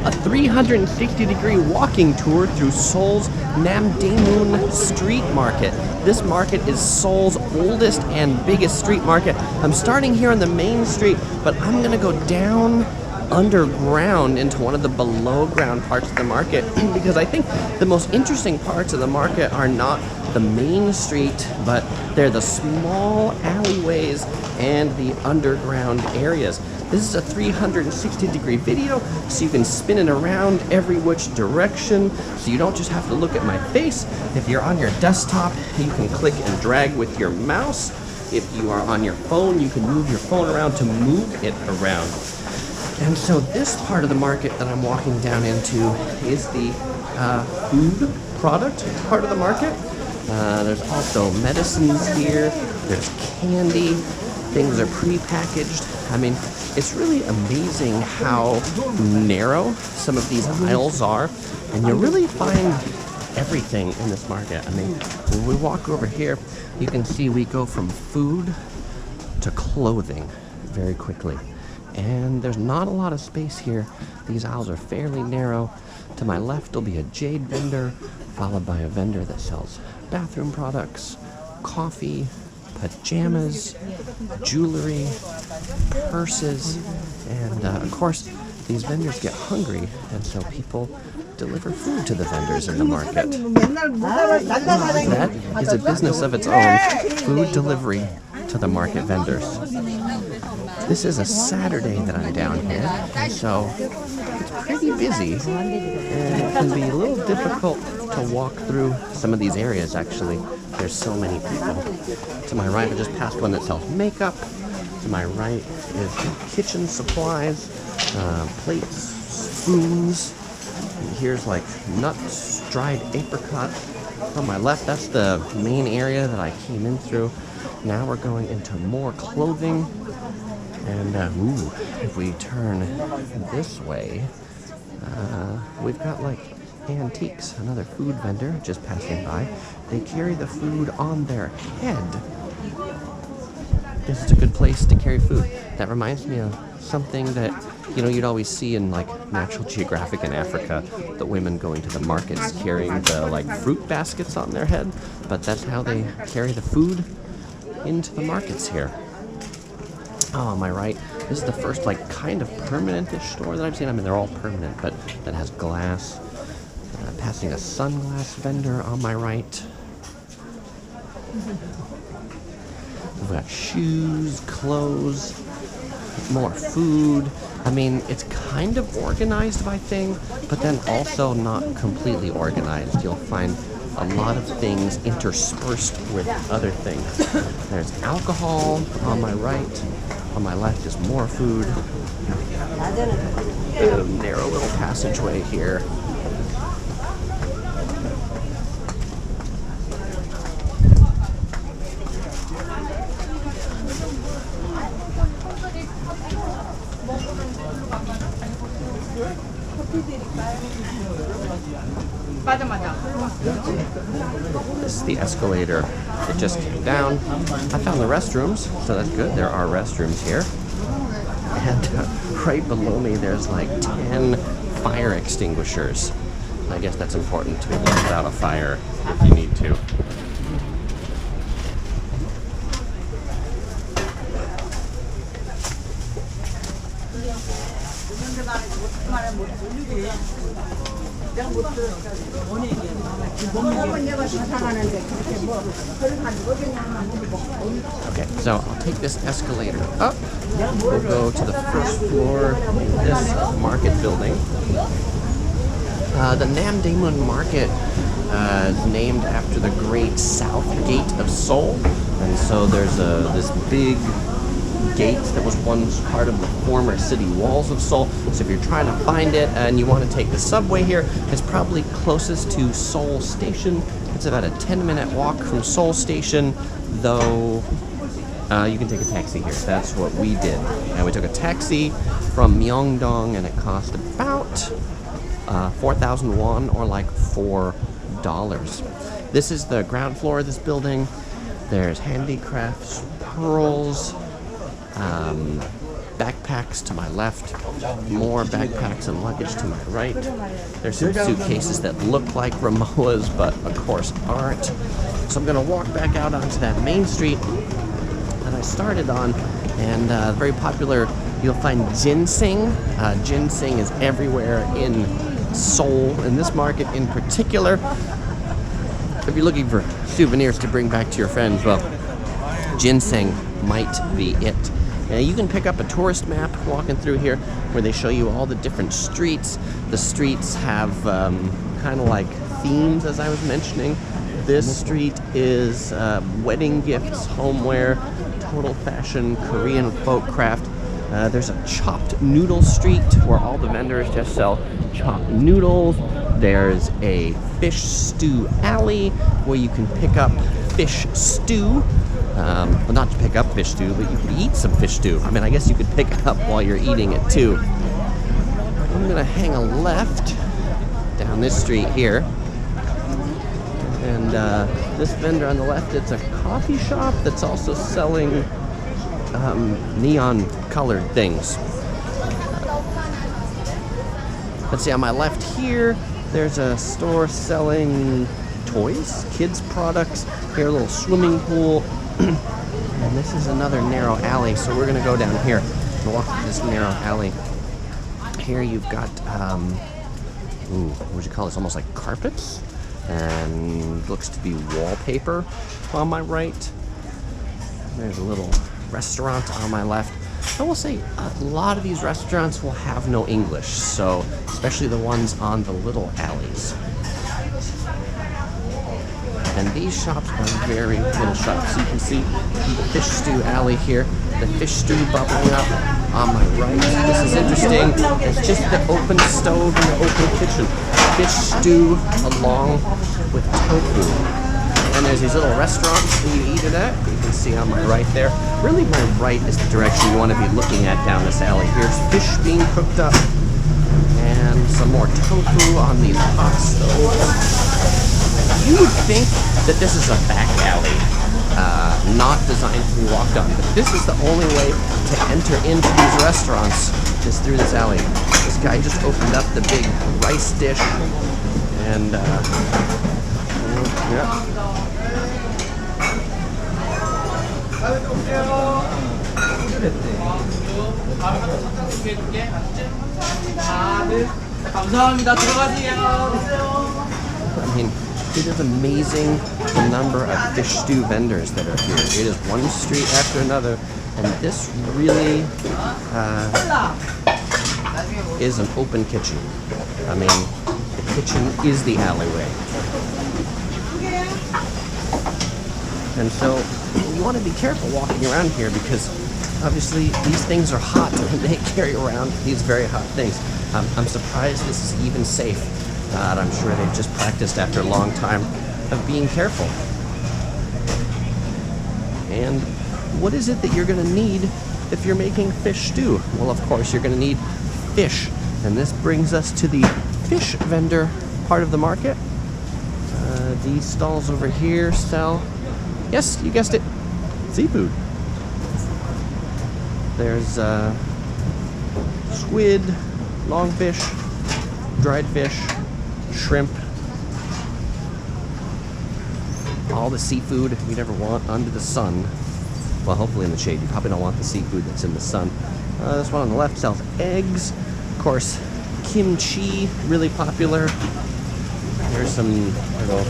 a 360-degree walking tour through Seoul's Namdaemun Street Market. This market is Seoul's oldest and biggest street market. I'm starting here on the main street, but I'm gonna go down underground into one of the below ground parts of the market because I think the most interesting parts of the market are not the main street, but they're the small alleyways and the underground areas. This is a 360-degree video, so you can spin it around every which direction, so you don't just have to look at my face. If you're on your desktop, you can click and drag with your mouse. If you are on your phone, you can move your phone around to move it around. And so this part of the market that I'm walking down into is the food product part of the market. There's also medicines here, there's candy, things are pre-packaged. I mean, it's really amazing how narrow some of these aisles are, and you really find everything in this market. I mean, when we walk over here, you can see we go from food to clothing very quickly. And there's not a lot of space here. These aisles are fairly narrow. To my left will be a jade vendor, followed by a vendor that sells bathroom products, coffee, pajamas, jewelry, purses, and of course, these vendors get hungry, and so people deliver food to the vendors in the market. That is a business of its own, food delivery to the market vendors. This is a Saturday that I'm down here, and so it's pretty busy, and it can be a little difficult to walk through some of these areas, actually. There's so many people. To my right, I just passed one that sells makeup. To my right is kitchen supplies, plates, spoons. And here's like nuts, dried apricot. On my left, that's the main area that I came in through. Now we're going into more clothing. And if we turn this way, we've got like antiques. Another food vendor just passing by. They carry the food on their head. This is a good place to carry food. That reminds me of something that, you know, you'd always see in like Natural Geographic in Africa, the women going to the markets carrying the like fruit baskets on their head, but that's how they carry the food into the markets here. Oh, am I right? This is the first like kind of permanent-ish store that I've seen. I mean, they're all permanent, but that has glass. Passing a sunglass vendor on my right. We've got shoes, clothes, more food. I mean, it's kind of organized by thing, but then also not completely organized. You'll find a lot of things interspersed with other things. There's alcohol on my right. On my left is more food. A narrow little passageway here. This is the escalator. It just came down. I found the restrooms, so that's good. There are restrooms here. And right below me, there's like 10 fire extinguishers. I guess that's important to be able to put out a fire if you need to. Okay, so I'll take this escalator up. We'll go to the first floor in this market building. The Namdaemun Market is named after the Great South Gate of Seoul, and so there's this big gate that was once part of the former city walls of Seoul. So if you're trying to find it and you want to take the subway here, it's probably closest to Seoul Station. It's about a 10-minute walk from Seoul Station, though you can take a taxi here. That's what we did. And we took a taxi from Myeongdong, and it cost about 4,000 won, or like $4. This is the ground floor of this building. There's handicrafts, pearls, backpacks to my left, more backpacks and luggage to my right. There's some suitcases that look like Ramoa's, but of course aren't. So I'm gonna walk back out onto that main street that I started on, and very popular, you'll find ginseng. Ginseng is everywhere in Seoul, in this market in particular. If you're looking for souvenirs to bring back to your friends, well, ginseng might be it. Now you can pick up a tourist map walking through here where they show you all the different streets. The streets have kind of like themes, as I was mentioning. This street is wedding gifts, homeware, total fashion, Korean folk craft. There's a chopped noodle street where all the vendors just sell chopped noodles. There's a fish stew alley where you can pick up fish stew. Well, not to pick up fish stew, but you could eat some fish stew. I mean, I guess you could pick it up while you're eating it too. I'm gonna hang a left down this street here. And this vendor on the left, it's a coffee shop that's also selling neon colored things. Let's see, on my left here, there's a store selling toys, kids products. Here, a little swimming pool. And this is another narrow alley, so we're gonna go down here and walk through this narrow alley. Here you've got, what would you call this? Almost like carpets, and looks to be wallpaper on my right. There's a little restaurant on my left. I will say a lot of these restaurants will have no English, so especially the ones on the little alleys. And these shops are very little shops. You can see the fish stew alley here, the fish stew bubbling up on my right. This is interesting. It's just the open stove and the open kitchen. Fish stew along with tofu. And there's these little restaurants that you eat it at. You can see on my right there. Really, my right is the direction you want to be looking at down this alley. Here's fish being cooked up, and some more tofu on these hot stoves. You would think that this is a back alley, not designed to be walked on, but this is the only way to enter into these restaurants is through this alley. This guy just opened up the big rice dish, and yeah. I mean, it is amazing the number of fish stew vendors that are here. It is one street after another, and this really is an open kitchen. I mean, the kitchen is the alleyway. And so you want to be careful walking around here because obviously these things are hot and they carry around these very hot things. I'm surprised this is even safe. I'm sure they've just practiced after a long time of being careful. And what is it that you're going to need if you're making fish stew? Well, of course, you're going to need fish. And this brings us to the fish vendor part of the market. These stalls over here sell, yes, you guessed it, seafood. There's squid, longfish, dried fish, shrimp, all the seafood you'd ever want under the sun. Well, hopefully in the shade. You probably don't want the seafood that's in the sun. This one on the left sells eggs. Of course, kimchi, really popular. There's some, I don't know,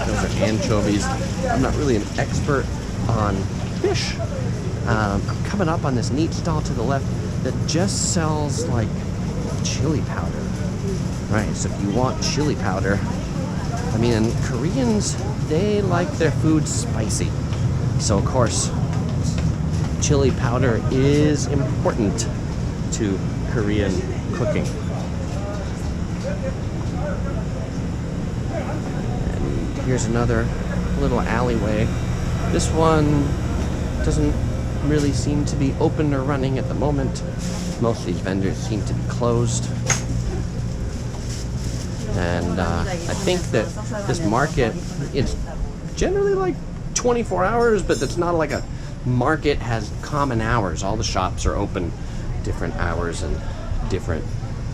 those are anchovies. I'm not really an expert on fish. I'm coming up on this neat stall to the left that just sells like chili powder. Right, so if you want chili powder, I mean, and Koreans, they like their food spicy. So of course, chili powder is important to Korean cooking. And here's another little alleyway. This one doesn't really seem to be open or running at the moment. Most of these vendors seem to be closed. And I think that this market is generally like 24 hours, but it's not like a market has common hours. All the shops are open different hours and different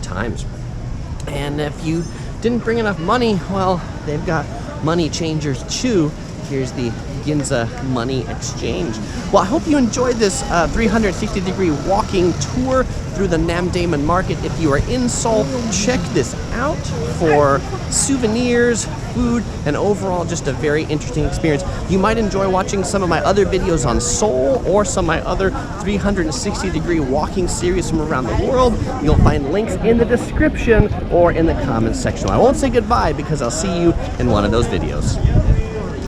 times. And if you didn't bring enough money, well, they've got money changers too. Here's the Ginza Money Exchange. Well, I hope you enjoyed this 360-degree walking tour through the Namdaemun Market. If you are in Seoul, check this out for souvenirs, food, and overall just a very interesting experience. You might enjoy watching some of my other videos on Seoul or some of my other 360-degree walking series from around the world. You'll find links in the description or in the comments section. I won't say goodbye because I'll see you in one of those videos.